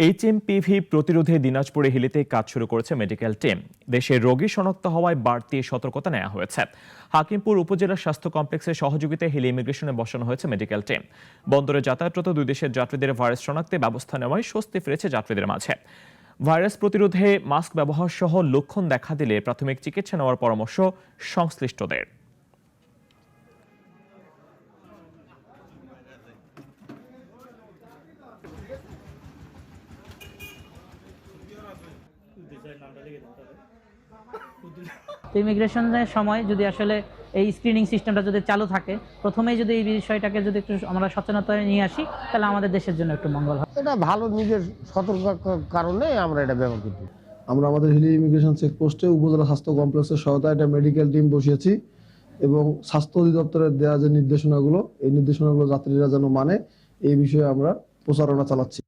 HMPV প্রতিরোধে দিনাজপুরে হিলিতে কাজ শুরু করেছে মেডিকেল টিম। দেশে রোগী শনাক্ত হওয়ায় বাড়তি সতর্কতা নেওয়া হয়েছে। হাকিমপুর উপজেলা স্বাস্থ্য কমপ্লেক্সের সহযোগিতায় হিলি ইমিগ্রেশনে বসানো হয়েছে মেডিকেল টিম। বন্দরে যাতায়াতরত দুই দেশের যাত্রীদের ভাইরাস শনাক্তে ব্যবস্থা নেওয়ায় স্বস্তি ফিরেছে যাত্রীদের মাঝে। ভাইরাস প্রতিরোধে মাস্ক ব্যবহার সহ লক্ষণ দেখা দিলে প্রাথমিক চিকিৎসা নেওয়ার পরামর্শ সংশ্লিষ্টদের। ইমিগ্রেশনের সময় যদি আসলে এই স্ক্রিনিং সিস্টেমটা যদি চালু থাকে, প্রথমেই যদি এই বিষয়টাকে যদি একটু আমরা সচেতনতা নিয়ে আসি, তাহলে আমাদের দেশের জন্য একটু মঙ্গল হয়। এটা ভালো, নিজের সতর্ক কারণে আমরা এটা ব্যবহার করি। আমরা আমাদের হিলি ইমিগ্রেশন চেকপোস্টে উপজেলা স্বাস্থ্য কমপ্লেক্সের সহায়তায় একটা মেডিকেল টিম বসিয়েছি এবং স্বাস্থ্য অধিদপ্তরের দেওয়া যে নির্দেশনাগুলো, এই নির্দেশনাগুলো যাত্রীরা যেন মানে এই বিষয়ে আমরা প্রচারণা চালাচ্ছি।